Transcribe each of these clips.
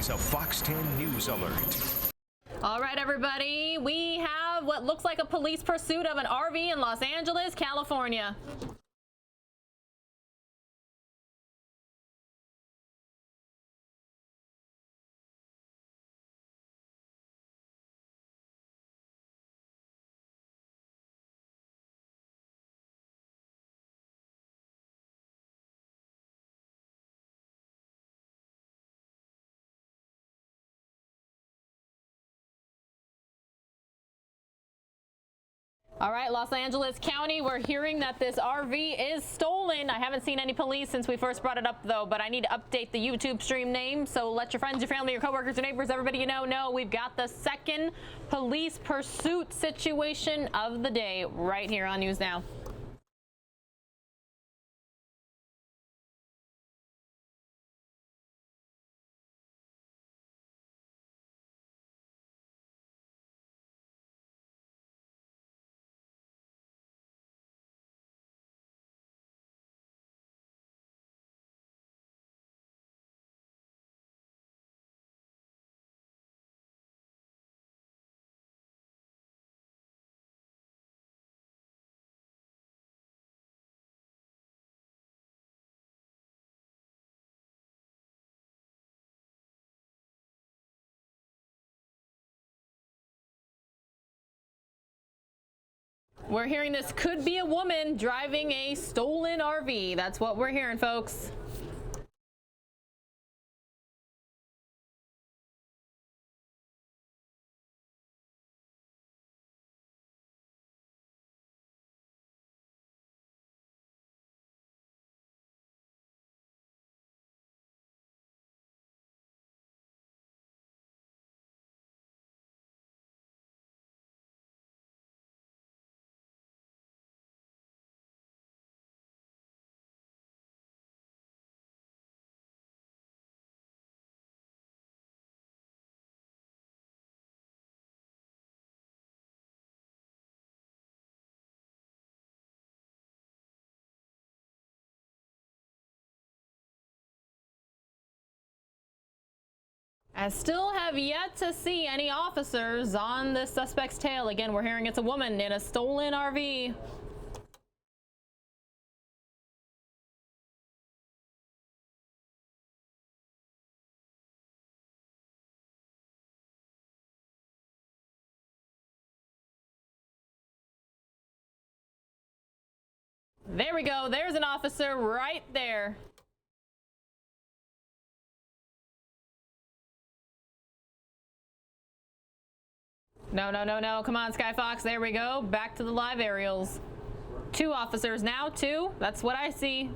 is a Fox 10 News Alert. All right, everybody, we have what looks like a police pursuit of an RV in Los Angeles, California. All right, Los Angeles County, we're hearing that this RV is stolen. I haven't seen any police since we first brought it up, though, but I need to update the YouTube stream name, so let your friends, your family, your coworkers, your neighbors, everybody you know we've got the second police pursuit situation of the day right here on News Now. We're hearing this could be a woman driving a stolen RV. That's what we're hearing, folks. I still have yet to see any officers on the suspect's tail. Again, we're hearing it's a woman in a stolen RV. There we go. There's an officer right there. No. Come on, Sky Fox. There we go. Back to the live aerials. 2 officers now. 2. That's what I see.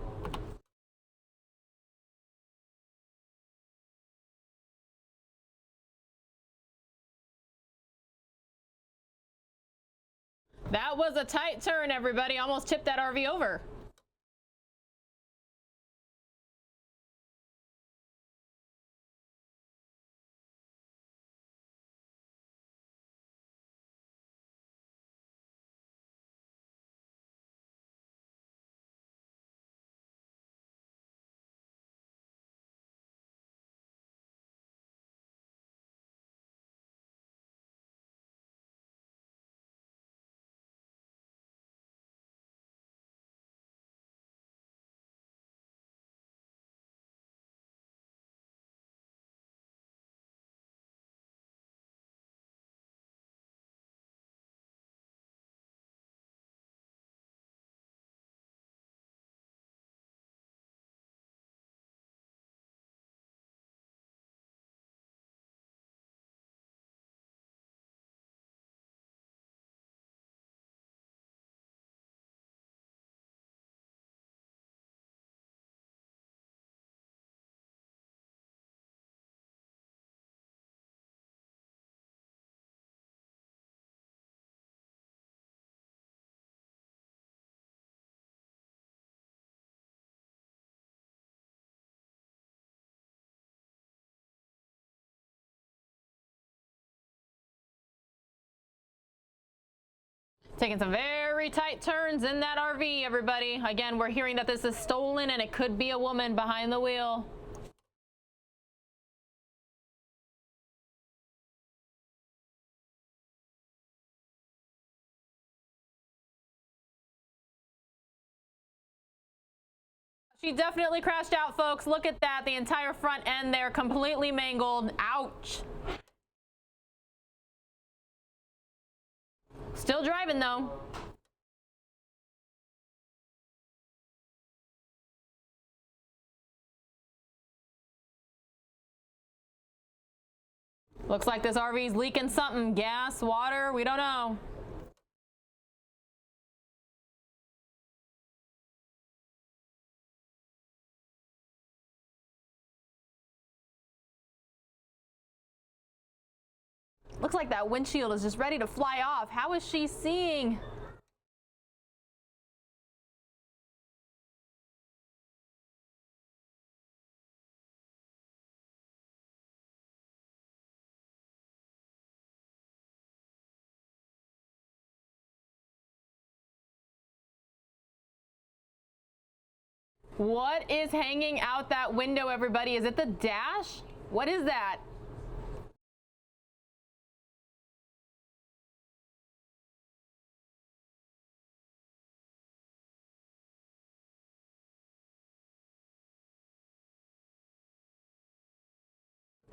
That was a tight turn, everybody. Almost tipped that RV over. Taking some very tight turns in that RV, everybody. Again, we're hearing that this is stolen and it could be a woman behind the wheel. She definitely crashed out, folks. Look at that. The entire front end there completely mangled. Ouch. Still driving, though. Looks like this RV's leaking something. Gas, water, we don't know. Looks like that windshield is just ready to fly off. How is she seeing? What is hanging out that window, everybody? Is it the dash? What is that?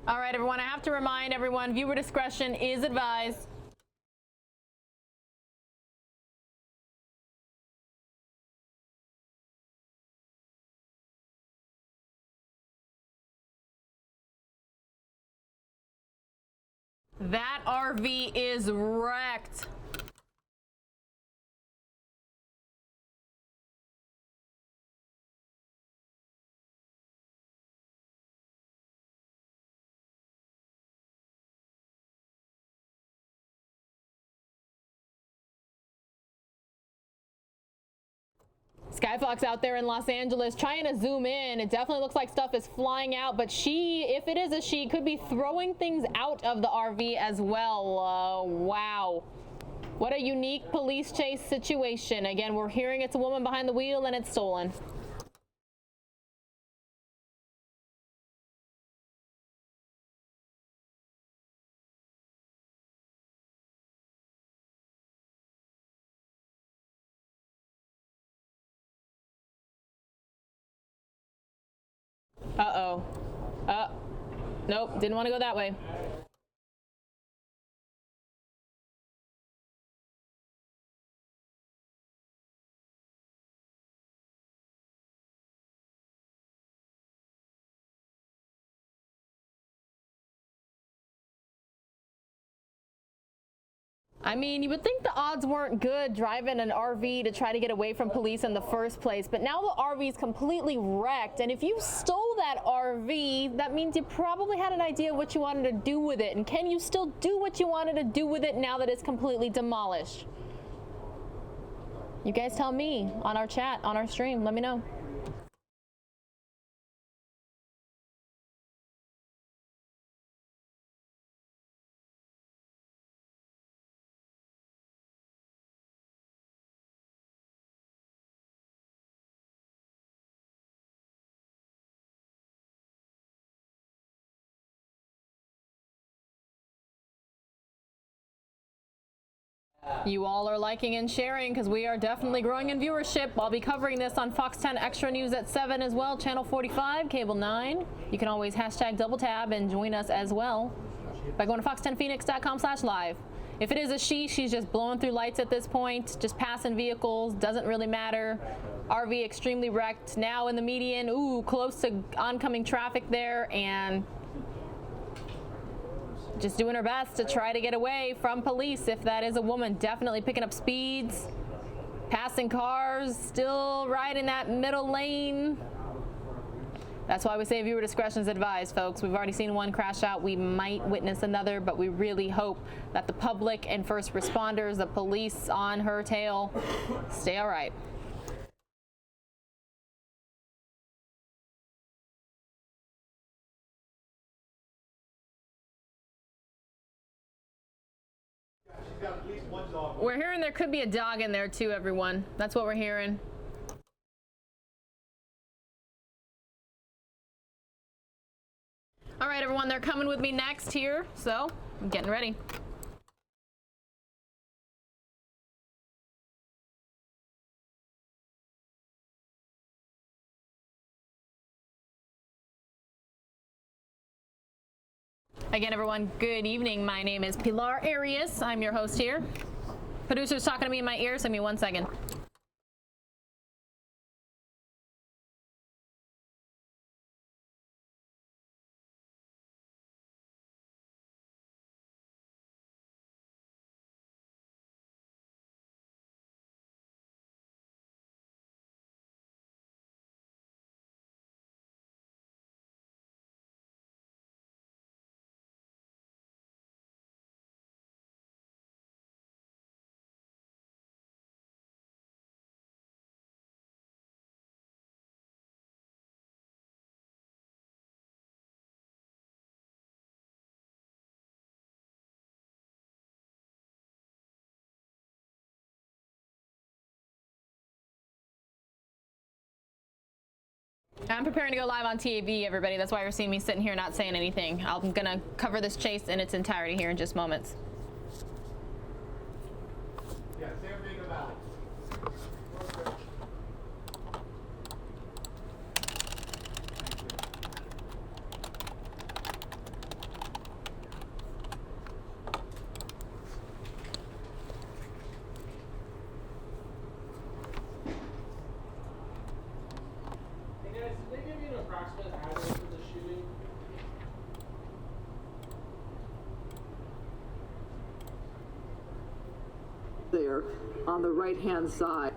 All right, everyone, I have to remind everyone, viewer discretion is advised. That RV is wrecked. Skyfox out there in Los Angeles trying to zoom in. It definitely looks like stuff is flying out, but she, if it is a she, could be throwing things out of the RV as well. Wow. What a unique police chase situation. Again, we're hearing it's a woman behind the wheel and it's stolen. Uh-oh. Nope, didn't want to go that way. I mean, you would think the odds weren't good driving an RV to try to get away from police in the first place, but now the RV is completely wrecked, and if you stole that RV, that means you probably had an idea what you wanted to do with it, and can you still do what you wanted to do with it now that it's completely demolished? You guys tell me on our chat, on our stream, let me know. You all are liking and sharing because we are definitely growing in viewership. I'll be covering this on Fox 10 Extra News at 7 as well, Channel 45, Cable 9. You can always hashtag double tab and join us as well by going to fox10phoenix.com/live. If it is a she, she's just blowing through lights at this point, just passing vehicles, doesn't really matter. RV extremely wrecked, now in the median, ooh, close to oncoming traffic there, and just doing her best to try to get away from police. If that is a woman, definitely picking up speeds, passing cars, still right in that middle lane. That's why we say viewer discretion is advised, folks. We've already seen one crash out. We might witness another, but we really hope that the public and first responders, the police on her tail, stay all right. We're hearing there could be a dog in there too, everyone. That's what we're hearing. All right, everyone, they're coming with me next here, so I'm getting ready. Again, everyone, good evening. My name is Pilar Arias. I'm your host here. Producer's talking to me in my ear, so give me 1 second. I'm preparing to go live on TV, everybody. That's why you're seeing me sitting here not saying anything. I'm going to cover this chase in its entirety here in just moments. Yeah, San Diego Valley. Hey guys, did they give you an approximate address for the shooting? There on the right-hand side.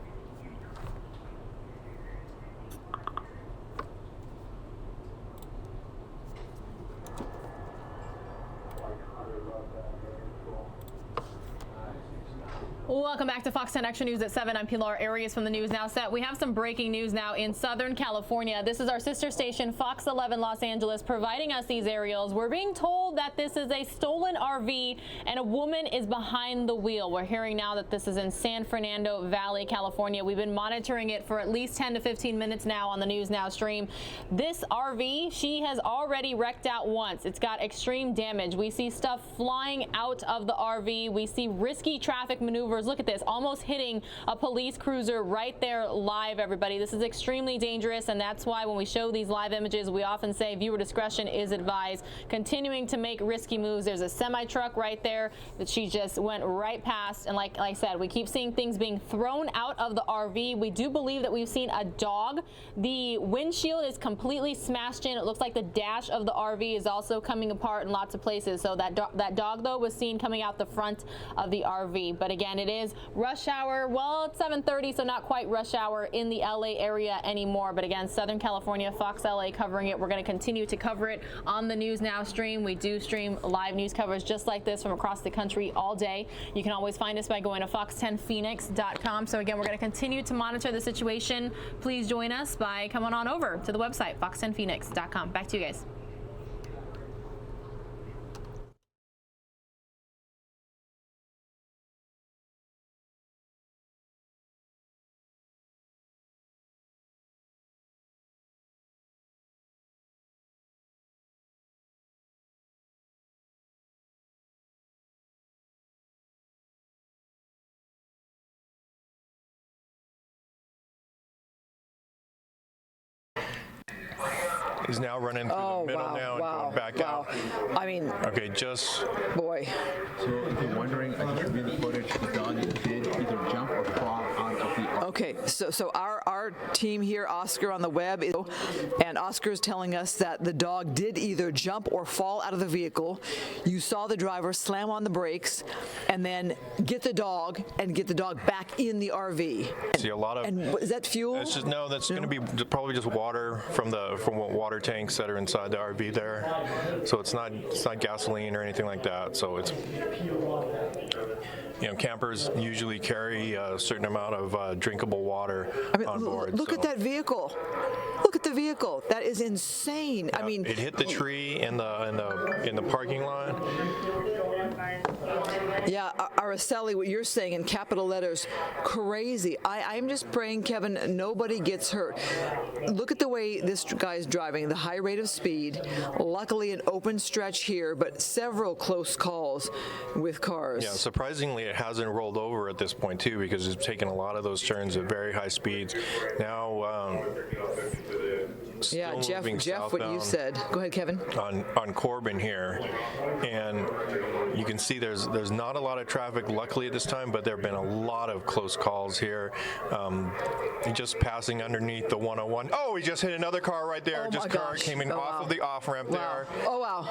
Welcome back to Fox 10 Extra News at 7. I'm Pilar Arias from the News Now set. We have some breaking news now in Southern California. This is our sister station, Fox 11 Los Angeles, providing us these aerials. We're being told that this is a stolen RV and a woman is behind the wheel. We're hearing now that this is in San Fernando Valley, California. We've been monitoring it for at least 10 to 15 minutes now on the News Now stream. This RV, she has already wrecked out once. It's got extreme damage. We see stuff flying out of the RV. We see risky traffic maneuvers. Look at this, almost hitting a police cruiser right there live, everybody. This is extremely dangerous, and that's why when we show these live images, we often say viewer discretion is advised. Continuing to make risky moves. There's a semi-truck right there that she just went right past, and like I said, we keep seeing things being thrown out of the RV. We do believe that we've seen a dog. The windshield is completely smashed in. It looks like the dash of the RV is also coming apart in lots of places. So that dog, though, was seen coming out the front of the RV. But again, it is rush hour. Well, it's 7:30, so not quite rush hour in the LA area anymore. But again, Southern California, Fox LA covering it. We're going to continue to cover it on the News Now stream. We do stream live news coverage just like this from across the country all day. You can always find us by going to fox10phoenix.com. So again, we're going to continue to monitor the situation. Please join us by coming on over to the website, fox10phoenix.com. Back to you guys. He's now running through the middle now and going back out. I mean, Okay, just boy. So if you're wondering, I can review the footage. The dog did either jump or fall out of the Okay, so our team here, Oscar on the web, and Oscar is telling us that the dog did either jump or fall out of the vehicle. You saw the driver slam on the brakes and then get the dog back in the RV. see a lot of. And is that fuel? It's just no. That's going to be probably just water from what water tanks that are inside the RV there. So it's not gasoline or anything like that. So it's, campers usually carry a certain amount of drinkable water on board. Look at that vehicle. Look at the vehicle. That is insane. I mean, it hit the tree in the parking lot. Yeah, Araceli, what you're saying in capital letters, crazy. I'm just praying, Kevin, nobody gets hurt. Look at the way this guy's driving, the high rate of speed. Luckily, an open stretch here, but several close calls with cars. Yeah, surprisingly, it hasn't rolled over at this point, too, because it's taken a lot of those turns at very high speeds. Now, Yeah, Jeff, moving what you southbound said. Go ahead, Kevin. on Corbin here, and you can see there's not a lot of traffic luckily at this time, but there have been a lot of close calls here. Just passing underneath the 101. Oh, he just hit another car right there. Oh, Just my car gosh. came off of the off ramp there. Oh, wow.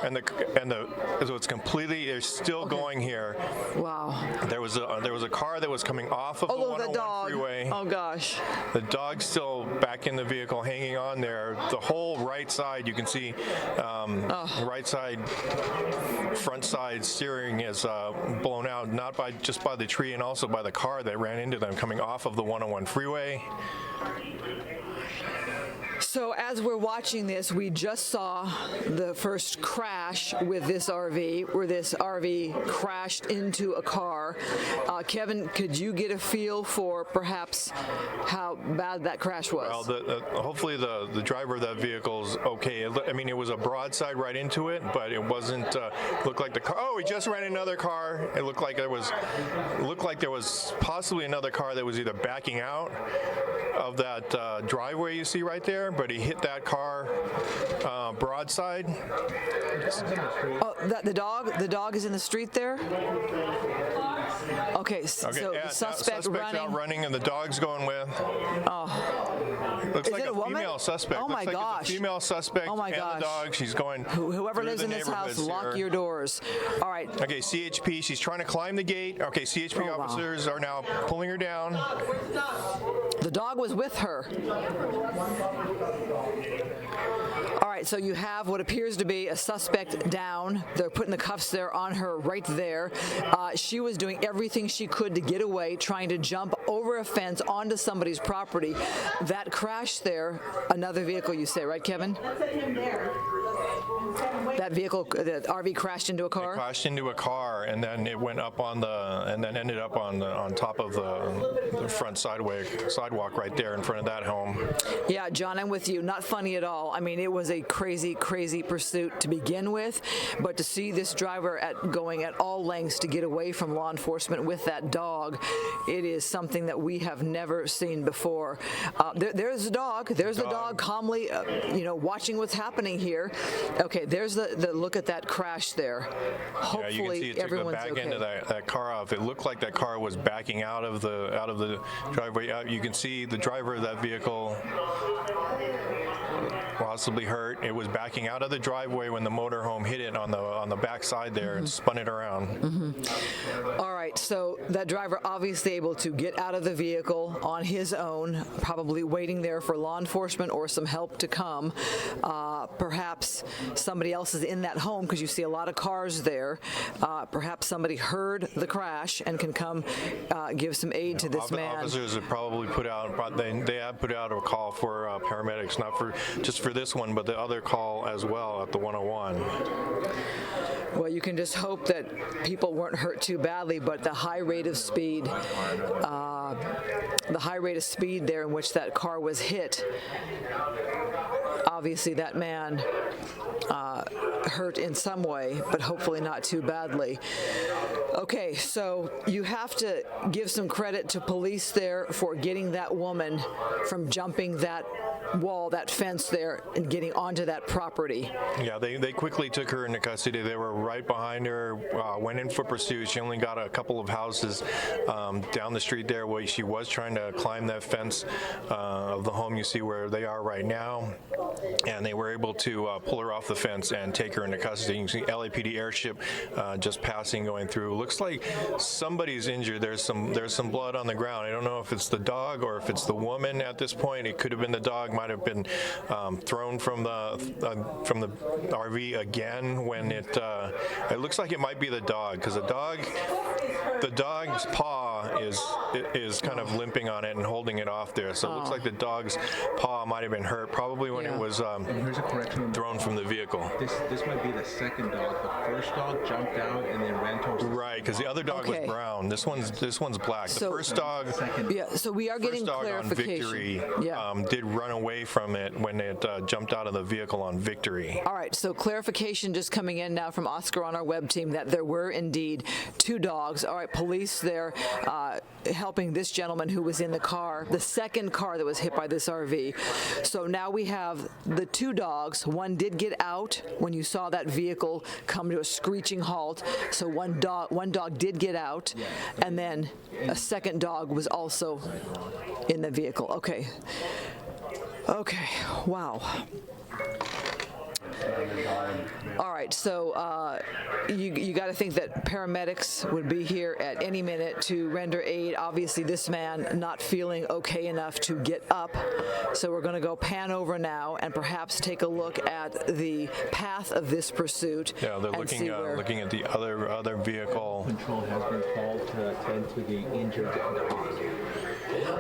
So it's completely. They're still going here. Wow. There was a car that was coming off of the 101 the dog. freeway. Oh, gosh. The dog's still back in the vehicle, hanging on there. The whole right side, you can see, right side, front side steering is blown out, not just by the tree, and also by the car that ran into them coming off of the 101 freeway. So as we're watching this, we just saw the first crash with this RV, where this RV crashed into a car. Kevin, could you get a feel for perhaps how bad that crash was? Well, hopefully the driver of that vehicle's okay. I mean, it was a broadside right into it, but it wasn't. Looked like the car. Oh, he just ran another car. It looked like there was possibly another car that was either backing out of that driveway you see right there, but he hit that car broadside. Oh, the dog is in the street there? Okay, so the suspect running. Out running and the dog's going with. Looks like it a woman? Female suspect. Oh my Looks like gosh. It's a female suspect. Oh my and gosh. the dog. She's going. Whoever through lives the in this house, neighborhoods lock here. your doors. All right. Okay, CHP. She's trying to climb the gate. Okay, CHP Oh, wow. officers are now pulling her down. The dog was with her. All right, so you have what appears to be a suspect down. They're putting the cuffs there on her right there. She was doing everything she could to get away, trying to jump over a fence onto somebody's property. That crash there, another vehicle you say, right, Kevin? That vehicle, the RV crashed into a car? It crashed into a car, and then it went up on and then ended up on top of the front sidewalk right there in front of that home. Yeah, John, I'm with you. Not funny at all. I mean, it was a crazy, crazy pursuit to begin with, but to see this driver going at all lengths to get away from law enforcement with that dog, it is something that we have never seen before. There's the dog. There's the dog calmly, watching what's happening here. Okay, there's the look at that crash there. Hopefully, yeah, you can see it took everyone's the back okay. end of that car off. It looked like that car was backing out of the driveway. You can see the driver of that vehicle possibly hurt. It was backing out of the driveway when the motorhome hit it on the back side there and spun it around. Mm-hmm. All right, so that driver obviously able to get out of the vehicle on his own, probably waiting there for law enforcement or some help to come. Perhaps somebody else is in that home because you see a lot of cars there. Perhaps somebody heard the crash and can come give some aid to this man. Officers have probably put out. They have put out a call for paramedics, not just for this one, but the other call as well at the 101. Well, you can just hope that people weren't hurt too badly, but the high rate of speed there in which that car was hit, obviously that man hurt in some way, but hopefully not too badly. Okay, so you have to give some credit to police there for getting that woman from jumping that wall, that fence there, and getting onto that property. Yeah, they quickly took her into custody. They were right behind her, went in for pursuit. She only got a couple of houses down the street there where she was trying to climb that fence of the home you see where they are right now. And they were able to pull her off the fence and take her into custody. You can see LAPD airship just passing, going through. Looks like somebody's injured. There's some blood on the ground. I don't know if it's the dog or if it's the woman at this point. It could have been the dog. Might have been thrown from the RV again when it looks like it might be the dog, because the dog's paw is kind of limping on it and holding it off there. So it looks like the dog's paw might have been hurt, probably when it was Here's a correction. thrown from the vehicle. This might be the second dog. The first dog jumped out and then ran towards the Right, because the other dog was brown. This one's black. So- The first dog. Yeah, so we are getting First dog on clarification. Victory Yeah. did run away away from it when it jumped out of the vehicle on Victory. All right, so clarification just coming in now from Oscar on our web team that there were indeed 2 dogs. All right, police there helping this gentleman who was in the car, the second car that was hit by this RV. So now we have the 2 dogs. One did get out when you saw that vehicle come to a screeching halt. So one dog did get out, and then a second dog was also in the vehicle. Okay. Okay. Wow. All right, so you got to think that paramedics would be here at any minute to render aid. Obviously, this man not feeling okay enough to get up. So we're going to go pan over now and perhaps take a look at the path of this pursuit. Yeah, they're looking at the other vehicle. Control has been called to attend to the injured dog.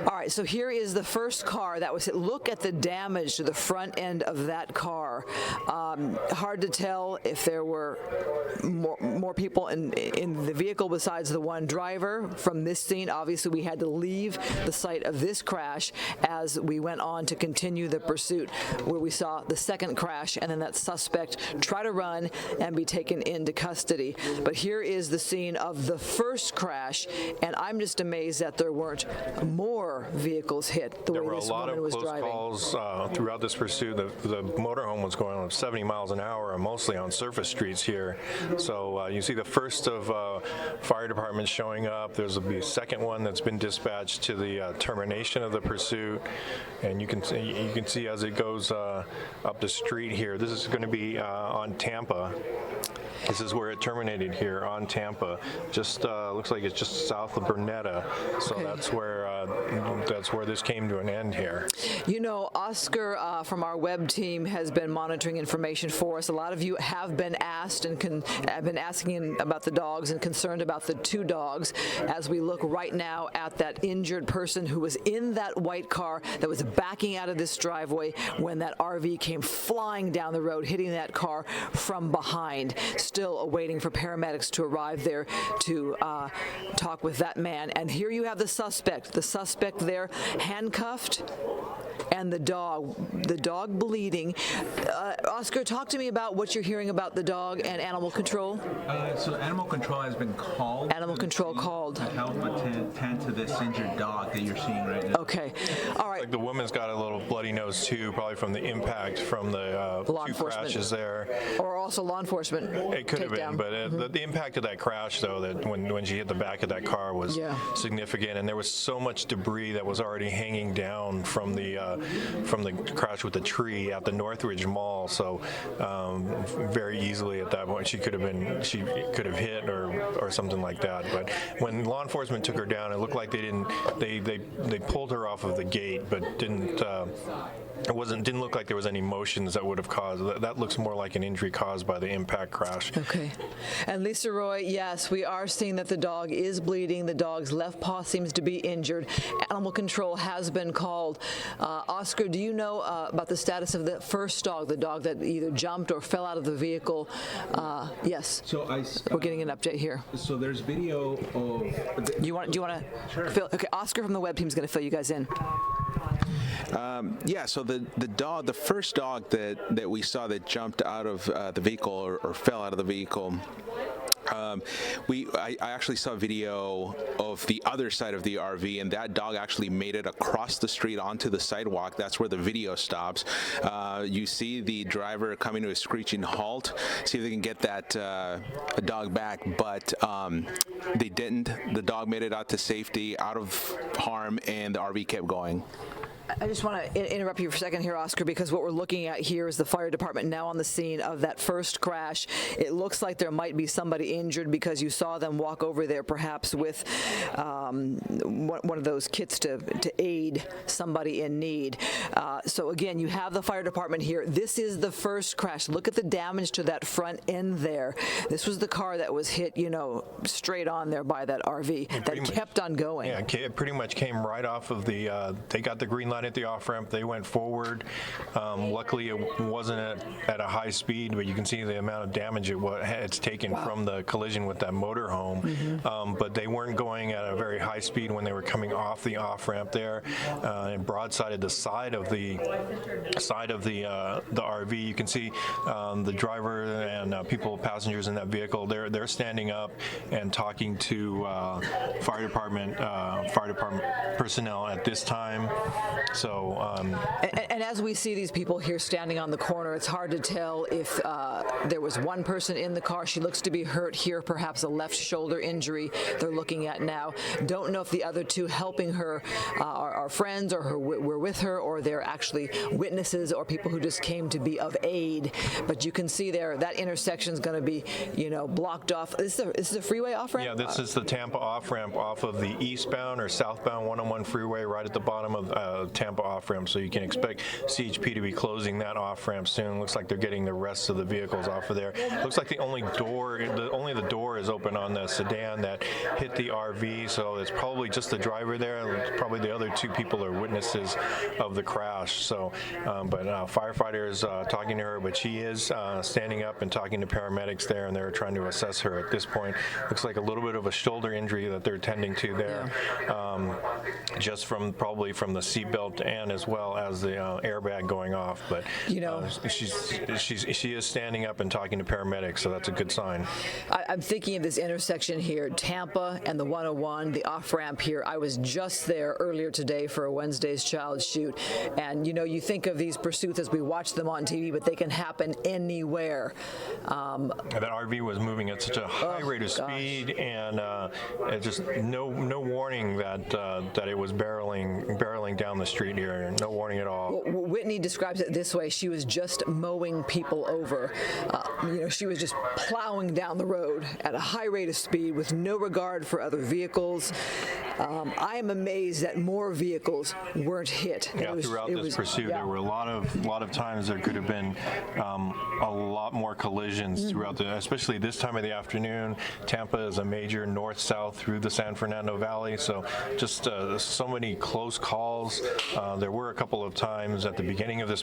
All right, so here is the first car that was hit. Look at the damage to the front end of that car. Hard to tell if there were more people in the vehicle besides the one driver. From this scene, obviously, we had to leave the site of this crash as we went on to continue the pursuit, where we saw the second crash and then that suspect try to run and be taken into custody. But here is the scene of the first crash, and I'm just amazed that there weren't more vehicles hit the There way were a this lot woman of was close driving. calls throughout this pursuit. The motorhome was going on 70 miles an hour, and mostly on surface streets here. So you see the first of fire departments showing up. There's a second one that's been dispatched to the termination of the pursuit, and you can see as it goes up the street here. This is going to be on Tampa. This is where it terminated here on Tampa. Just looks like it's just south of Burnetta. So Okay. that's where this came to an end here. You know, Oscar from our web team has been monitoring information for us. A lot of you have been asked and have been asking about the dogs and concerned about the 2 dogs. As we look right now at that injured person who was in that white car that was backing out of this driveway when that RV came flying down the road, hitting that car from behind. Still awaiting for paramedics to arrive there to talk with that man. And here you have the suspect there handcuffed, and the dog bleeding. Oscar, talk to me about what you're hearing about the dog and animal control. So animal control has been called. Animal control called. To help attend to this injured dog that you're seeing right now. Okay. All right. Like the woman's got a little bloody nose too, probably from the impact from the Law 2 enforcement. crashes there. Or also law enforcement. It could have been, but the impact of that crash, though, that when she hit the back of that car was significant, and there was so much debris that was already hanging down from the crash with the tree at the Northridge Mall. So very easily at that point she could have hit or something like that. But when law enforcement took her down, it looked like they pulled her off of the gate, but didn't look like there was any motions that would have caused that. Looks more like an injury caused by the impact crash. Okay. And Lisa Roy, yes, we are seeing that the dog is bleeding. The dog's left paw seems to be injured. Animal control has been called. Oscar, do you know about the status of the first dog, the dog that either jumped or fell out of the vehicle? Yes. So we're getting an update here. So there's video of. Do you want to fill? Okay, Oscar from the web team is going to fill you guys in. Yeah, so the first dog that we saw that jumped out of the vehicle or fell out of the vehicle, I actually saw video of the other side of the RV, and that dog actually made it across the street onto the sidewalk. That's where the video stops. You see the driver coming to a screeching halt, see if they can get that dog back, but they didn't. The dog made it out to safety, out of harm, and the RV kept going. I just want to interrupt you for a second here, Oscar, because what we're looking at here is the fire department now on the scene of that first crash. It looks like there might be somebody injured because you saw them walk over there perhaps with one of those kits to aid somebody in need. So again, you have the fire department here. This is the first crash. Look at the damage to that front end there. This was the car that was hit, straight on there by that RV that kept on going. Yeah, it pretty much came right off of the, they got the green light not hit the off-ramp. They went forward. Luckily, it wasn't at a high speed, but you can see the amount of damage it's taken from the collision with that motorhome. But they weren't going at a very high speed when they were coming off the off-ramp there, and broadsided the side of the RV. You can see the driver and passengers in that vehicle. They're standing up and talking to fire department personnel at this time. So, and as we see these people here standing on the corner, it's hard to tell if there was one person in the car. She looks to be hurt here, perhaps a left shoulder injury they're looking at now. Don't know if the other two helping her are friends or were with her, or they're actually witnesses or people who just came to be of aid. But you can see there that intersection is going to be, blocked off. Is this a freeway off-ramp? Yeah, this is the Tampa off-ramp off of the eastbound or southbound 101 freeway right at the bottom of Tampa off-ramp. So you can expect CHP to be closing that off-ramp soon. Looks like they're getting the rest of the vehicles off of there. Looks like only the door is open on the sedan that hit the RV. So it's probably just the driver there. And probably the other two people are witnesses of the crash. So, but firefighters talking to her, but she is standing up and talking to paramedics there, and they're trying to assess her at this point. Looks like a little bit of a shoulder injury that they're tending to there, just probably from the seatbelt and as well as the airbag going off. But she is standing up and talking to paramedics, so that's a good sign. I'm thinking of this intersection here, Tampa and the 101, the off-ramp here. I was just there earlier today for a Wednesday's Child shoot, and you think of these pursuits as we watch them on TV, but they can happen anywhere. That RV was moving at such a high rate of speed, and it just no warning that it was barreling down the street here. No warning at all. Well, Whitney describes it this way: she was just mowing people over. She was just plowing down the road at a high rate of speed with no regard for other vehicles. I am amazed that more vehicles weren't hit. Yeah, throughout this pursuit, there were a lot of times there could have been a lot more collisions throughout especially this time of the afternoon. Tampa is a major north-south through the San Fernando Valley, so just so many close calls. There were a couple of times at the beginning of this